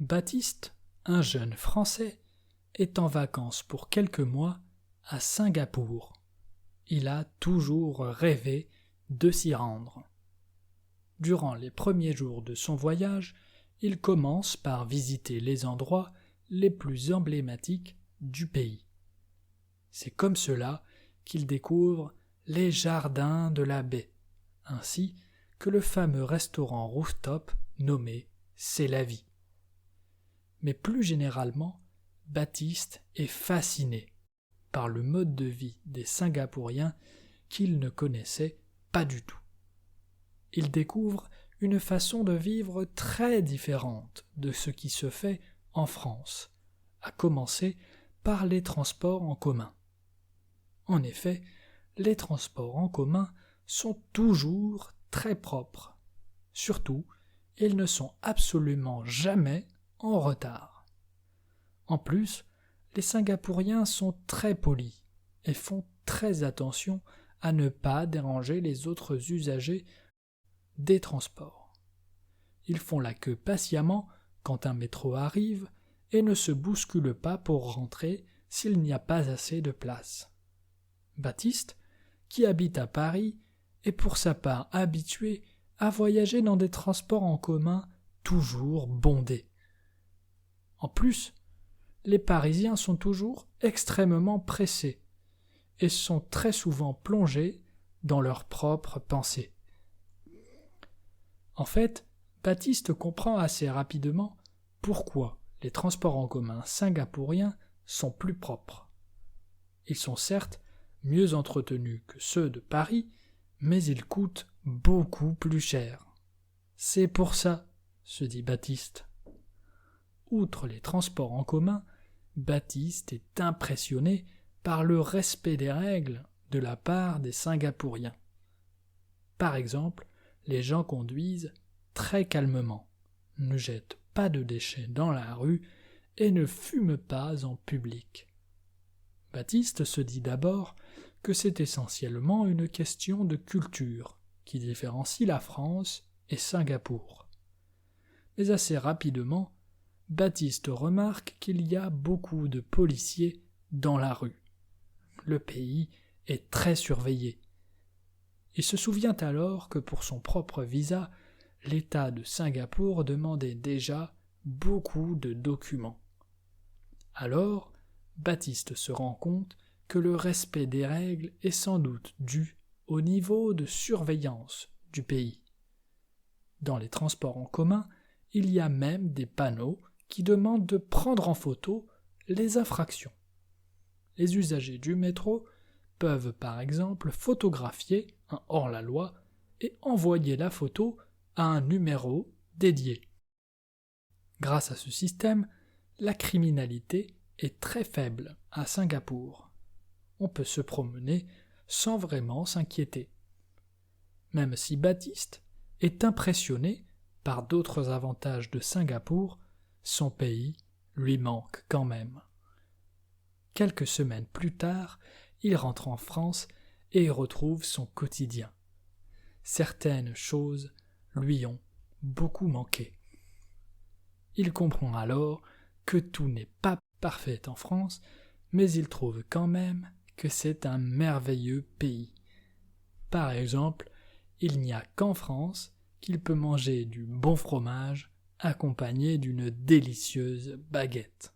Baptiste, un jeune Français, est en vacances pour quelques mois à Singapour. Il a toujours rêvé de s'y rendre. Durant les premiers jours de son voyage, il commence par visiter les endroits les plus emblématiques du pays. C'est comme cela qu'il découvre les jardins de la baie, ainsi que le fameux restaurant rooftop nommé C'est la vie. Mais plus généralement, Baptiste est fasciné par le mode de vie des Singapouriens qu'il ne connaissait pas du tout. Il découvre une façon de vivre très différente de ce qui se fait en France, à commencer par les transports en commun. En effet, les transports en commun sont toujours très propres. Surtout, ils ne sont absolument jamais en retard. En plus, les Singapouriens sont très polis et font très attention à ne pas déranger les autres usagers des transports. Ils font la queue patiemment quand un métro arrive et ne se bousculent pas pour rentrer s'il n'y a pas assez de place. Baptiste, qui habite à Paris, est pour sa part habitué à voyager dans des transports en commun toujours bondés. En plus, les Parisiens sont toujours extrêmement pressés et sont très souvent plongés dans leurs propres pensées. En fait, Baptiste comprend assez rapidement pourquoi les transports en commun singapouriens sont plus propres. Ils sont certes mieux entretenus que ceux de Paris, mais ils coûtent beaucoup plus cher. C'est pour ça, se dit Baptiste. Outre les transports en commun, Baptiste est impressionné par le respect des règles de la part des Singapouriens. Par exemple, les gens conduisent très calmement, ne jettent pas de déchets dans la rue et ne fument pas en public. Baptiste se dit d'abord que c'est essentiellement une question de culture qui différencie la France et Singapour. Mais assez rapidement, Baptiste remarque qu'il y a beaucoup de policiers dans la rue. Le pays est très surveillé. Il se souvient alors que pour son propre visa, l'État de Singapour demandait déjà beaucoup de documents. Alors, Baptiste se rend compte que le respect des règles est sans doute dû au niveau de surveillance du pays. Dans les transports en commun, il y a même des panneaux qui demandent de prendre en photo les infractions. Les usagers du métro peuvent par exemple photographier un hors-la-loi et envoyer la photo à un numéro dédié. Grâce à ce système, la criminalité est très faible à Singapour. On peut se promener sans vraiment s'inquiéter. Même si Baptiste est impressionné par d'autres avantages de Singapour, son pays lui manque quand même. Quelques semaines plus tard, il rentre en France et retrouve son quotidien. Certaines choses lui ont beaucoup manqué. Il comprend alors que tout n'est pas parfait en France, mais il trouve quand même que c'est un merveilleux pays. Par exemple, il n'y a qu'en France qu'il peut manger du bon fromage accompagné d'une délicieuse baguette.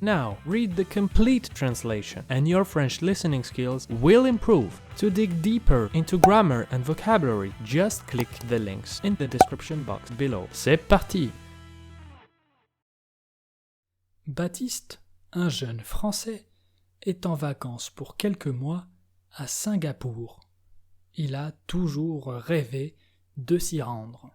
Now, read the complete translation, and your French listening skills will improve. To dig deeper into grammar and vocabulary, just click the links in the description box below. C'est parti! Baptiste, un jeune Français, est en vacances pour quelques mois à Singapour. Il a toujours rêvé de s'y rendre.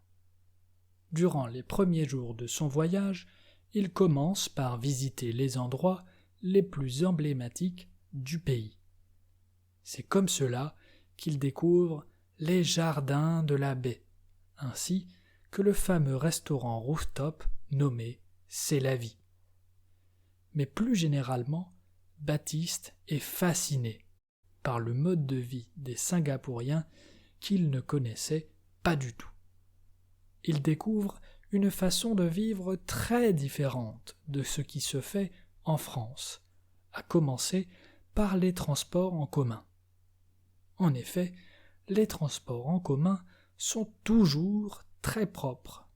Durant les premiers jours de son voyage, il commence par visiter les endroits les plus emblématiques du pays. C'est comme cela qu'il découvre les jardins de la baie, ainsi que le fameux restaurant rooftop nommé C'est la vie. Mais plus généralement, Baptiste est fasciné par le mode de vie des Singapouriens qu'il ne connaissait pas du tout. Il découvre une façon de vivre très différente de ce qui se fait en France, à commencer par les transports en commun. En effet, les transports en commun sont toujours très propres.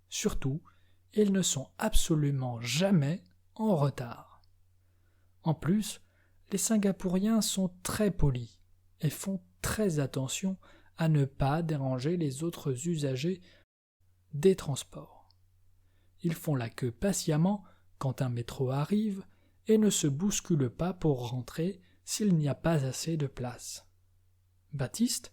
Surtout, ils ne sont absolument jamais en retard. En plus, les Singapouriens sont très polis et font très attention à ne pas déranger les autres usagers des transports. Ils font la queue patiemment quand un métro arrive et ne se bousculent pas pour rentrer s'il n'y a pas assez de place. Baptiste,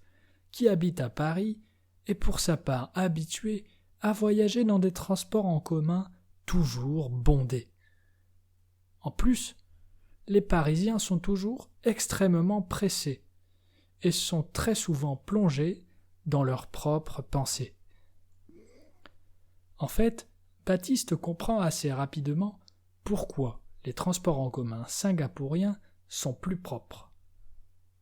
qui habite à Paris, est pour sa part habitué à voyager dans des transports en commun toujours bondés. En plus, les Parisiens sont toujours extrêmement pressés et sont très souvent plongés dans leurs propres pensées. En fait, Baptiste comprend assez rapidement pourquoi les transports en commun singapouriens sont plus propres.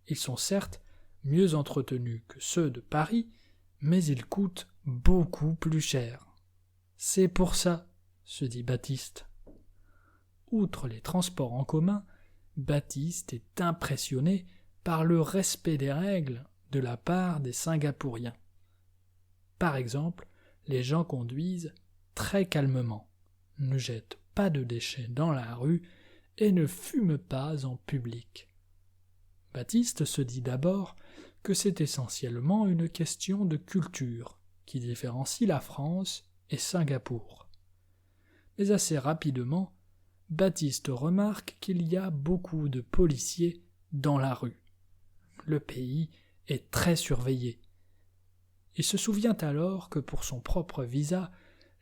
Ils sont certes mieux entretenus que ceux de Paris, mais ils coûtent beaucoup plus cher. C'est pour ça, se dit Baptiste. Outre les transports en commun, Baptiste est impressionné par le respect des règles de la part des Singapouriens. Par exemple, les gens conduisent très calmement, ne jettent pas de déchets dans la rue et ne fument pas en public. Baptiste se dit d'abord que c'est essentiellement une question de culture qui différencie la France et Singapour. Mais assez rapidement, Baptiste remarque qu'il y a beaucoup de policiers dans la rue. Le pays est très surveillé. Il se souvient alors que pour son propre visa,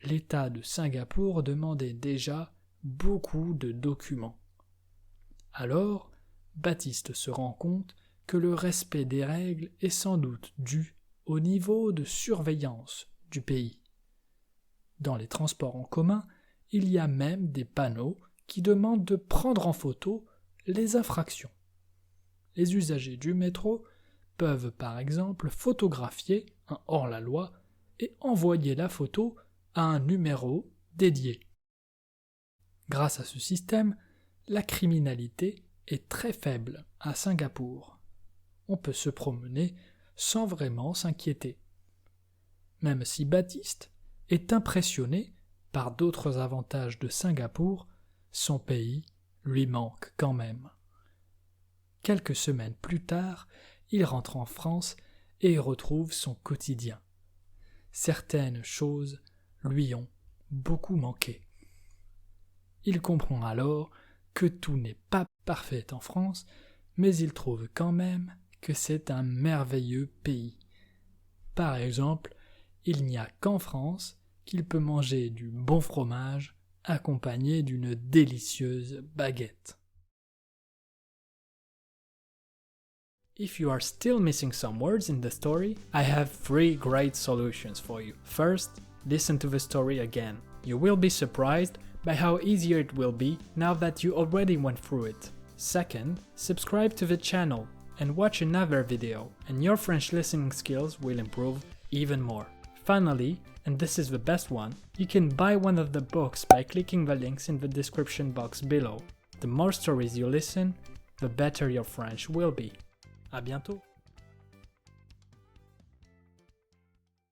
l'État de Singapour demandait déjà beaucoup de documents. Alors, Baptiste se rend compte que le respect des règles est sans doute dû au niveau de surveillance du pays. Dans les transports en commun, il y a même des panneaux qui demandent de prendre en photo les infractions. Les usagers du métro peuvent par exemple photographier un hors-la-loi et envoyer la photo à un numéro dédié. Grâce à ce système, la criminalité est très faible à Singapour. On peut se promener sans vraiment s'inquiéter. Même si Baptiste est impressionné par d'autres avantages de Singapour, son pays lui manque quand même. Quelques semaines plus tard, il rentre en France et retrouve son quotidien. Certaines choses lui ont beaucoup manqué. Il comprend alors que tout n'est pas parfait en France, mais il trouve quand même que c'est un merveilleux pays. Par exemple, il n'y a qu'en France qu'il peut manger du bon fromage accompagné d'une délicieuse baguette. If you are still missing some words in the story, I have 3 great solutions for you. First, listen to the story again. You will be surprised by how easier it will be now that you already went through it. Second, subscribe to the channel and watch another video, and your French listening skills will improve even more. Finally, and this is the best one, you can buy one of the books by clicking the links in the description box below. The more stories you listen, the better your French will be. À bientôt!